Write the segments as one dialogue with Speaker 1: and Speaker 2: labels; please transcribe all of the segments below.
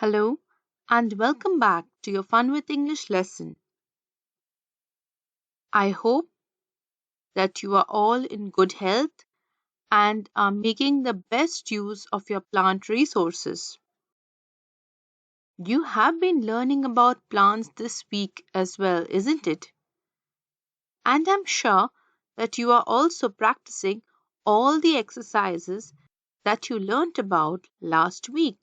Speaker 1: Hello and welcome back to your Fun with English lesson. I hope that you are all in good health and are making the best use of your plant resources. You have been learning about plants this week as well, isn't it? And I'm sure that you are also practicing all the exercises that you learnt about last week.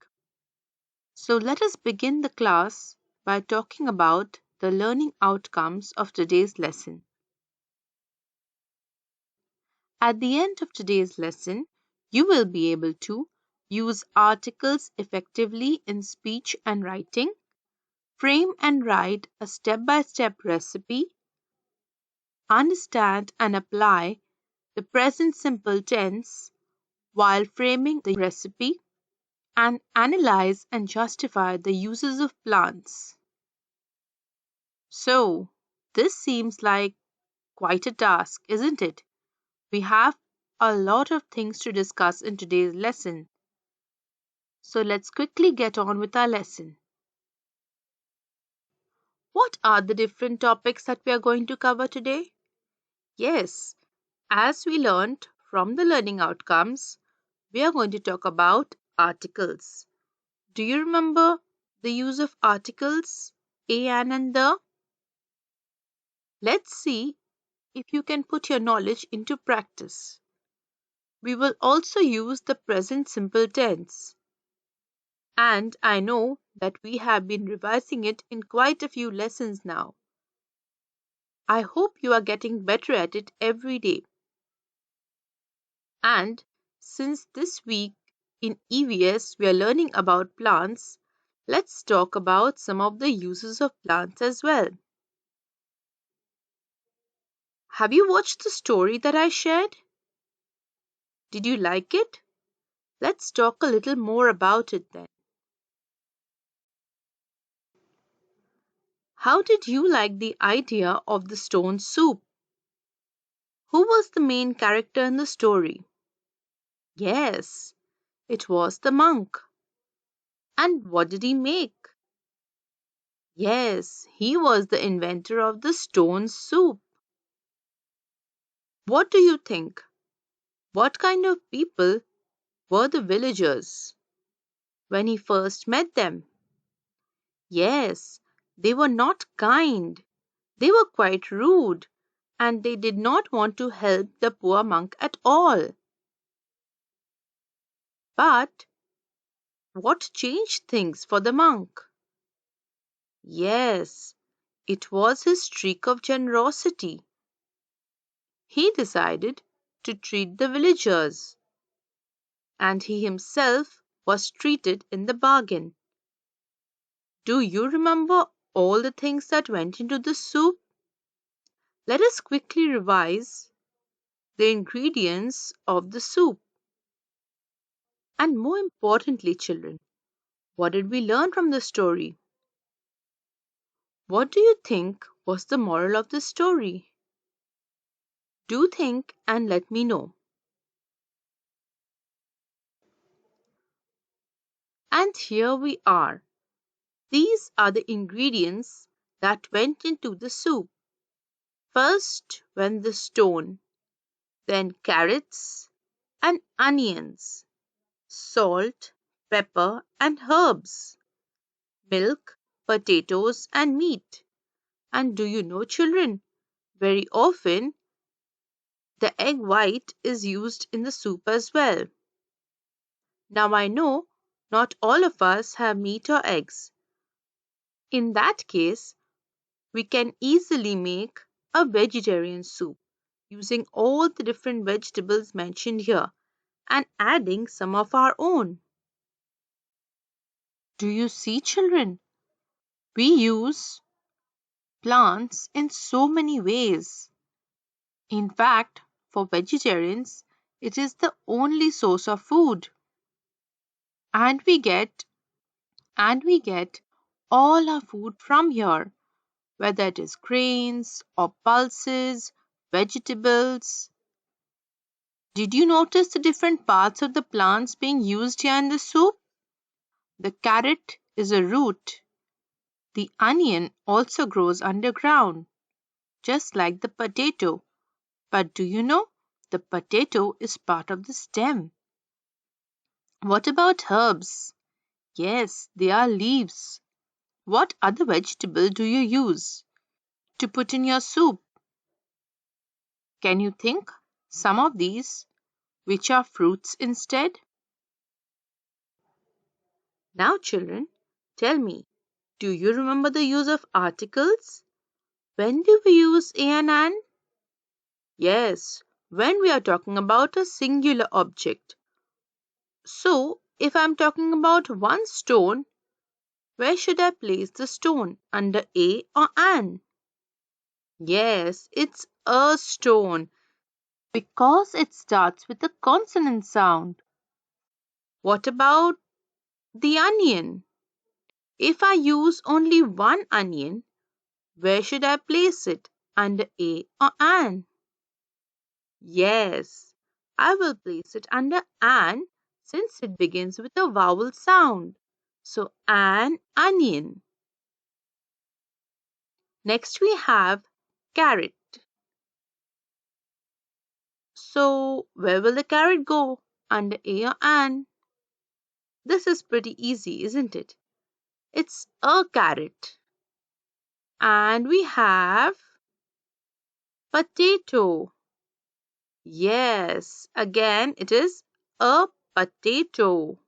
Speaker 1: So let us begin the class by talking about the learning outcomes of today's lesson. At the end of today's lesson, you will be able to use articles effectively in speech and writing, frame and write a step-by-step recipe, understand and apply the present simple tense while framing the recipe, and analyze and justify the uses of plants. So, this seems like quite a task, isn't it? We have a lot of things to discuss in today's lesson. So let's quickly get on with our lesson. What are the different topics that we are going to cover today? Yes, as we learned from the learning outcomes, we are going to talk about articles. Do you remember the use of articles, a, an, and the? Let's see if you can put your knowledge into practice. We will also use the present simple tense. And I know that we have been revising it in quite a few lessons now. I hope you are getting better at it every day. And since this week in EVS we are learning about plants, let's talk about some of the uses of plants as well. Have you watched the story that I shared? Did you like it? Let's talk a little more about it then. How did you like the idea of the stone soup? Who was the main character in the story? Yes, it was the monk. And what did he make? Yes, he was the inventor of the stone soup. What do you think? What kind of people were the villagers when he first met them? Yes, they were not kind. They were quite rude and they did not want to help the poor monk at all. But what changed things for the monk? Yes, it was his streak of generosity. He decided to treat the villagers, and he himself was treated in the bargain. Do you remember all the things that went into the soup? Let us quickly revise the ingredients of the soup. And more importantly, children, what did we learn from the story? What do you think was the moral of the story? Do think and let me know. And here we are. These are the ingredients that went into the soup. First went the stone, then carrots and onions, salt, pepper and herbs, milk, potatoes and meat. And do you know, children, very often the egg white is used in the soup as well. Now I know not all of us have meat or eggs. In that case, we can easily make a vegetarian soup using all the different vegetables mentioned here and adding some of our own. Do you see, children? We use plants in so many ways. In fact, for vegetarians, it is the only source of food. And we get all our food from here, whether it is grains or pulses, vegetables. Did you notice the different parts of the plants being used here in the soup? The carrot is a root. The onion also grows underground, just like the potato. But do you know? The potato is part of the stem. What about herbs? Yes, they are leaves. What other vegetable do you use to put in your soup? Can you think some of these which are fruits instead? Now, children, tell me, do you remember the use of articles? When do we use a and an? Yes, when we are talking about a singular object. So, if I'm talking about one stone, where should I place the stone? Under a or an? Yes, it's a stone because it starts with a consonant sound. What about the onion? If I use only one onion, where should I place it? Under a or an? Yes, I will place it under an since it begins with a vowel sound. So, an onion. Next, we have carrot. So, where will the carrot go? Under a or an? This is pretty easy, isn't it? It's a carrot. And we have potato. Yes, again, it is a potato.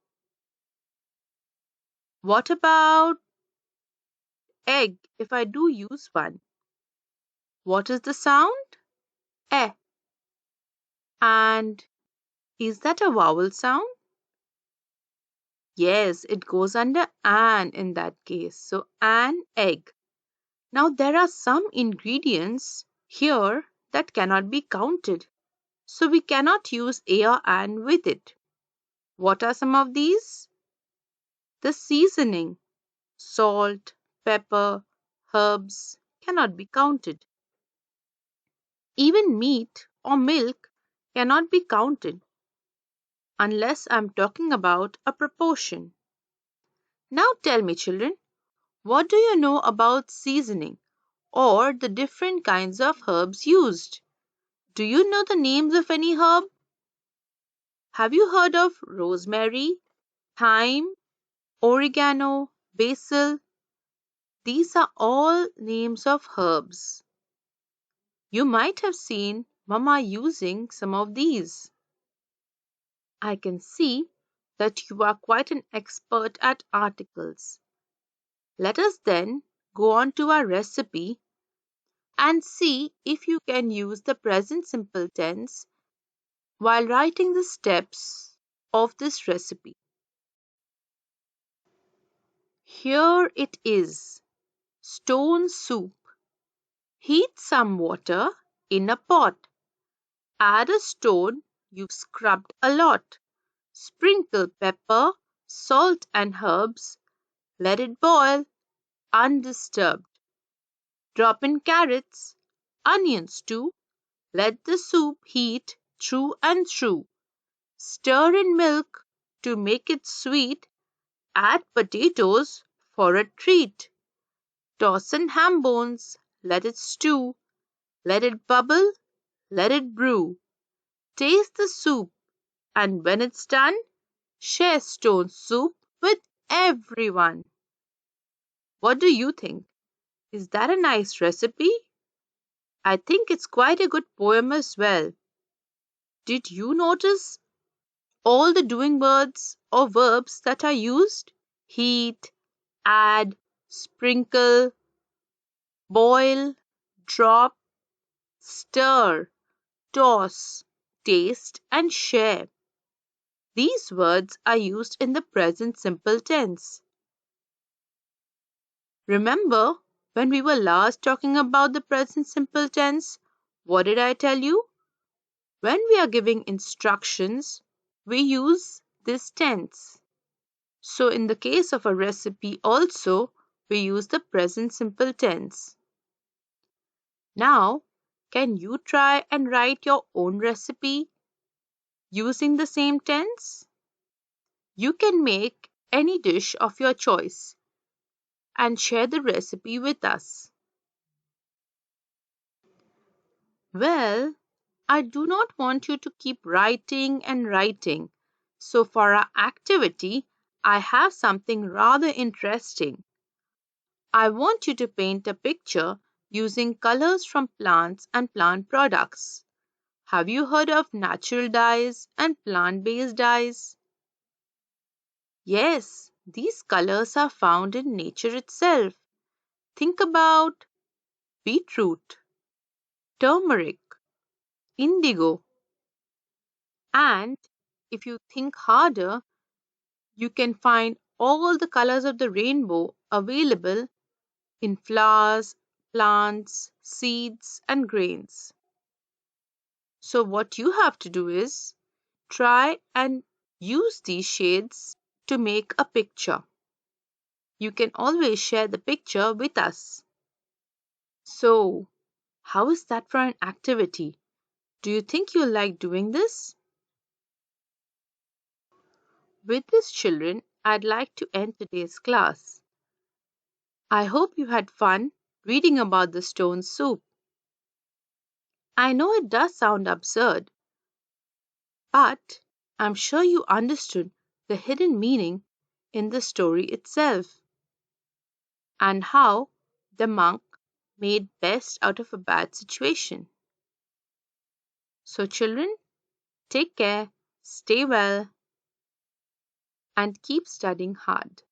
Speaker 1: What about egg if I do use one? What is the sound? Eh. And is that a vowel sound? Yes, it goes under an in that case. So, an egg. Now, there are some ingredients here that cannot be counted. So, we cannot use a or an with it. What are some of these? The seasoning, salt, pepper, herbs cannot be counted. Even meat or milk cannot be counted unless I'm talking about a proportion. Now tell me, children, what do you know about seasoning or the different kinds of herbs used? Do you know the names of any herb? Have you heard of rosemary, thyme, oregano, basil? These are all names of herbs. You might have seen Mama using some of these. I can see that you are quite an expert at articles. Let us then go on to our recipe and see if you can use the present simple tense while writing the steps of this recipe. Here it is. Stone soup. Heat some water in a pot. Add a stone you've scrubbed a lot. Sprinkle pepper, salt and herbs. Let it boil undisturbed. Drop in carrots, onions too. Let the soup heat through and through. Stir in milk to make it sweet. Add potatoes for a treat. Toss in ham bones. Let it stew. Let it bubble. Let it brew. Taste the soup, and when it's done, share stone soup with everyone. What do you think? Is that a nice recipe? I think it's quite a good poem as well. Did you notice all the doing words or verbs that are used? Heat, add, sprinkle, boil, drop, stir, toss, taste, and share. These words are used in the present simple tense. Remember when we were last talking about the present simple tense? What did I tell you? When we are giving instructions, we use this tense. So, in the case of a recipe, also, we use the present simple tense. Now, can you try and write your own recipe using the same tense? You can make any dish of your choice and share the recipe with us. Well, I do not want you to keep writing and writing. So, for our activity, I have something rather interesting. I want you to paint a picture using colors from plants and plant products. Have you heard of natural dyes and plant based dyes? Yes, these colors are found in nature itself. Think about beetroot, turmeric, indigo, and if you think harder, you can find all the colors of the rainbow available in flowers, plants, seeds, and grains. So, what you have to do is try and use these shades to make a picture. You can always share the picture with us. So, how is that for an activity? Do you think you'll like doing this? With this, children, I'd like to end today's class. I hope you had fun reading about the stone soup. I know it does sound absurd, but I'm sure you understood the hidden meaning in the story itself and how the monk made best out of a bad situation. So, children, take care, stay well, and keep studying hard.